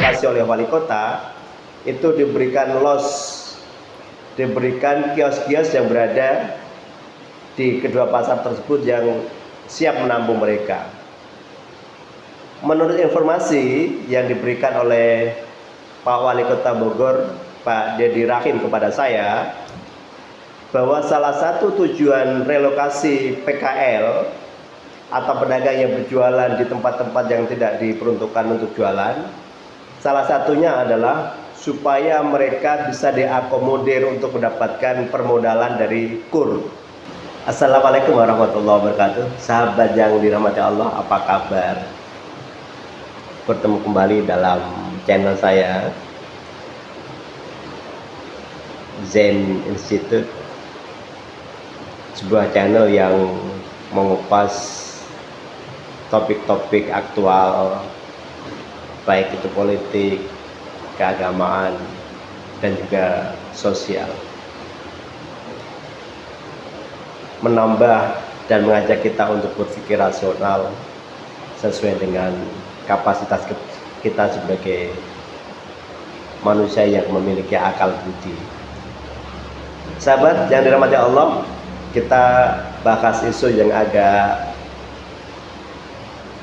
direlokasi oleh wali kota, itu diberikan diberikan kios-kios yang berada di kedua pasar tersebut yang siap menampung mereka. Menurut informasi yang diberikan oleh Pak Wali Kota Bogor, Pak Dedi Rahim, kepada saya, bahwa salah satu tujuan relokasi PKL atau pedagang yang berjualan di tempat-tempat yang tidak diperuntukkan untuk jualan, salah satunya adalah supaya mereka bisa diakomodir untuk mendapatkan permodalan dari KUR. Assalamualaikum warahmatullahi wabarakatuh. Sahabat yang dirahmati Allah, apa kabar? Bertemu kembali dalam channel saya, Zen Institute, sebuah channel yang mengupas topik-topik aktual, baik itu politik, keagamaan, dan juga sosial, menambah dan mengajak kita untuk berpikir rasional sesuai dengan kapasitas kita sebagai manusia yang memiliki akal budi. Sahabat yang dirahmati Allah, kita bahas isu yang agak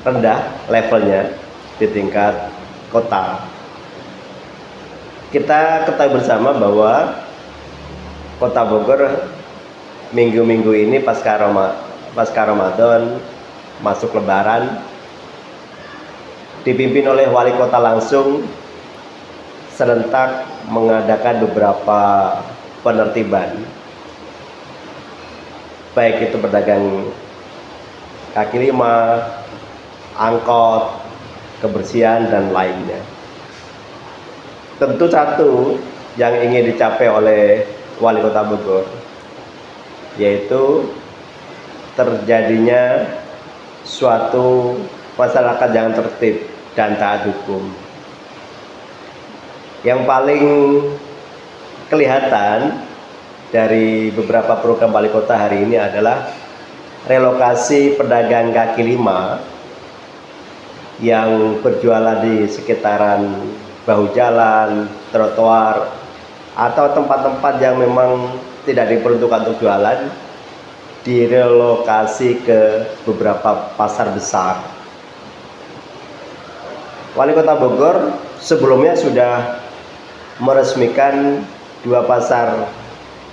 rendah levelnya di tingkat kota. Kita ketahui bersama bahwa Kota Bogor minggu-minggu ini pasca Ramadan masuk Lebaran dipimpin oleh wali kota langsung serentak mengadakan beberapa penertiban, baik itu pedagang kaki lima, angkot, kebersihan, dan lainnya. Tentu satu yang ingin dicapai oleh wali kota Bogor, yaitu terjadinya suatu masyarakat yang tertib dan taat hukum. Yang paling kelihatan dari beberapa program wali kota hari ini adalah relokasi pedagang kaki lima yang berjualan di sekitaran bahu jalan, trotoar, atau tempat-tempat yang memang tidak diperuntukkan untuk jualan, direlokasi ke beberapa pasar besar. Wali Kota Bogor sebelumnya sudah meresmikan dua pasar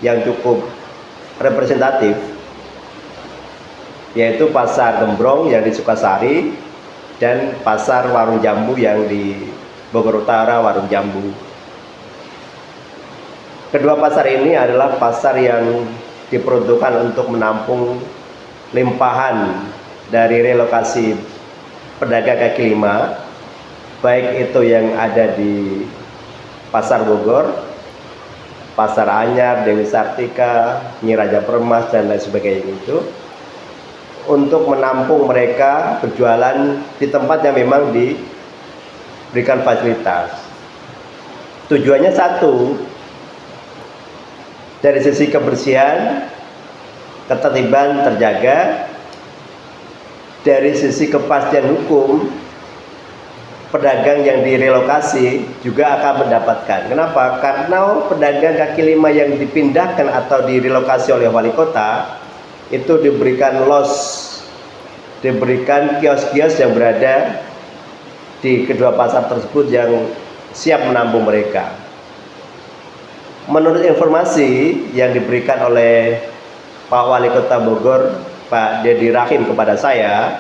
yang cukup representatif, yaitu Pasar Gembrong yang di Sukasari dan Pasar Warung Jambu yang di Bogor Utara, Warung Jambu. Kedua pasar ini adalah pasar yang diperuntukkan untuk menampung limpahan dari relokasi pedagang kaki lima, baik itu yang ada di Pasar Bogor, Pasar Anyar, Dewi Sartika, Nyi Raja Permas, dan lain sebagainya itu, untuk menampung mereka berjualan di tempat yang memang diberikan fasilitas. Tujuannya satu, dari sisi kebersihan, ketertiban terjaga, dari sisi kepastian hukum, pedagang yang direlokasi juga akan mendapatkan. Kenapa? Karena pedagang kaki lima yang dipindahkan atau direlokasi oleh wali kota itu diberikan diberikan kios-kios yang berada di kedua pasar tersebut yang siap menampung mereka. Menurut informasi yang diberikan oleh Pak Wali Kota Bogor, Pak Dedi Rahim, kepada saya,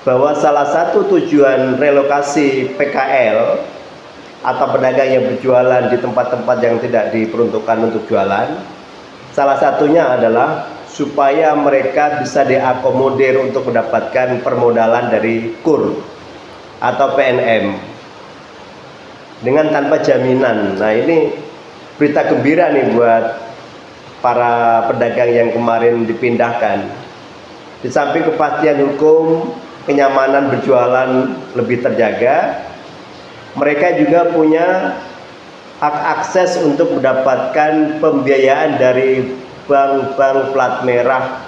bahwa salah satu tujuan relokasi PKL atau pedagang yang berjualan di tempat-tempat yang tidak diperuntukkan untuk jualan, salah satunya adalah supaya mereka bisa diakomodir untuk mendapatkan permodalan dari KUR atau PNM dengan tanpa jaminan. Nah, ini berita gembira nih buat para pedagang yang kemarin dipindahkan. Di samping kepastian hukum, kenyamanan berjualan lebih terjaga, mereka juga punya hak akses untuk mendapatkan pembiayaan dari bank-bank plat merah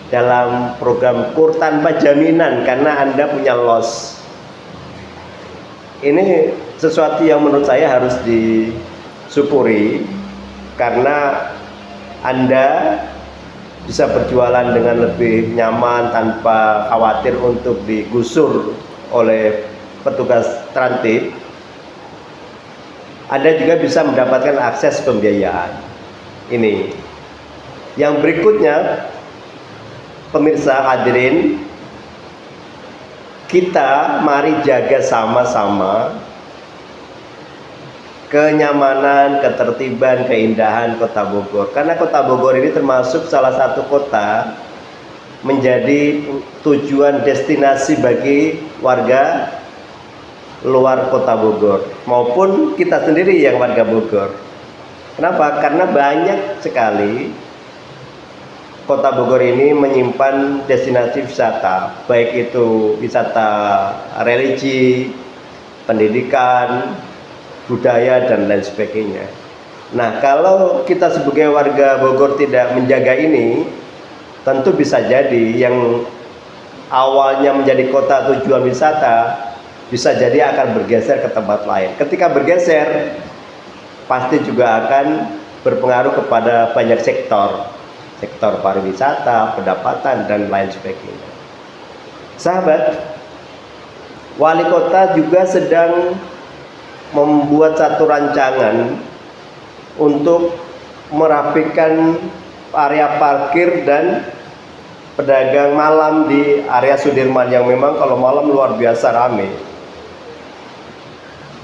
dalam program KUR tanpa jaminan karena Anda punya loss. ini sesuatu yang menurut saya harus disyukuri, karena Anda bisa berjualan dengan lebih nyaman tanpa khawatir untuk digusur oleh petugas tertib. Anda juga bisa mendapatkan akses pembiayaan. Ini yang berikutnya, pemirsa hadirin, kita mari jaga sama-sama kenyamanan, ketertiban, keindahan Kota Bogor. Karena Kota Bogor ini termasuk salah satu kota menjadi tujuan destinasi bagi warga luar Kota Bogor maupun kita sendiri yang warga Bogor. Kenapa? Karena banyak sekali Kota Bogor ini menyimpan destinasi wisata, baik itu wisata religi, pendidikan, budaya, dan lain sebagainya. Nah, kalau kita sebagai warga Bogor tidak menjaga ini, tentu bisa jadi yang awalnya menjadi kota tujuan wisata bisa jadi akan bergeser ke tempat lain. Ketika bergeser, pasti juga akan berpengaruh kepada banyak sektor pariwisata, pendapatan, dan lain sebagainya. Sahabat, wali kota juga sedang membuat satu rancangan untuk merapikan area parkir dan pedagang malam di area Sudirman yang memang kalau malam luar biasa ramai.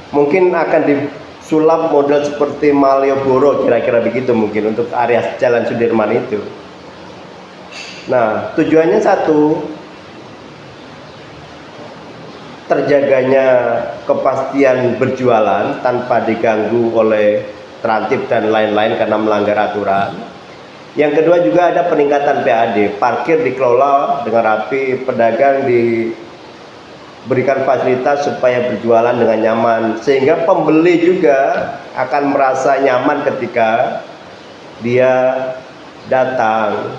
Mungkin akan disulap model seperti Malioboro, kira-kira begitu mungkin untuk area Jalan Sudirman itu. Nah, tujuannya satu, terjaganya kepastian berjualan tanpa diganggu oleh tertib dan lain-lain karena melanggar aturan. Yang kedua juga ada peningkatan PAD, parkir dikelola dengan rapi, pedagang diberikan fasilitas supaya berjualan dengan nyaman, sehingga pembeli juga akan merasa nyaman ketika dia datang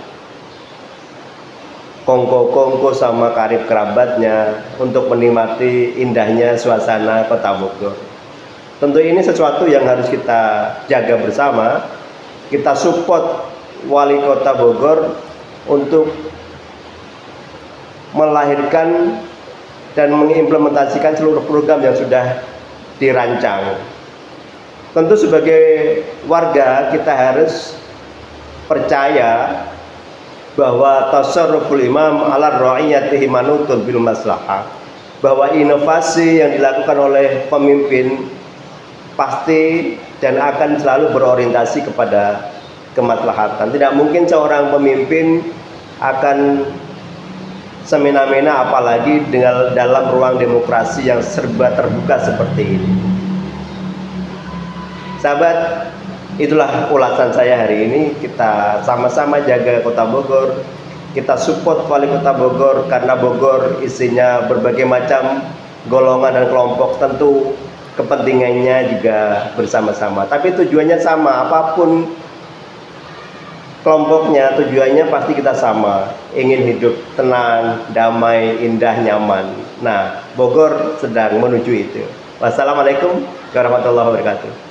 kongko-kongko sama karib kerabatnya untuk menikmati indahnya suasana Kota Bogor. Tentu ini sesuatu yang harus kita jaga bersama. Kita support Wali Kota Bogor untuk melahirkan dan mengimplementasikan seluruh program yang sudah dirancang. Tentu sebagai warga kita harus percaya bahwa tasarruful imam ala ra'iyatihi manutun bil maslahah, bahwa inovasi yang dilakukan oleh pemimpin pasti dan akan selalu berorientasi kepada kemaslahatan. Tidak mungkin seorang pemimpin akan semena-mena, apalagi dengan dalam ruang demokrasi yang serba terbuka seperti ini. Sahabat, itulah ulasan saya hari ini. Kita sama-sama jaga Kota Bogor, kita support Wali Kota Bogor, karena Bogor isinya berbagai macam golongan dan kelompok. Tentu kepentingannya juga bersama-sama, tapi tujuannya sama. Apapun kelompoknya, tujuannya pasti kita sama, ingin hidup tenang, damai, indah, nyaman. Nah, Bogor sedang menuju itu. Wassalamualaikum warahmatullahi wabarakatuh.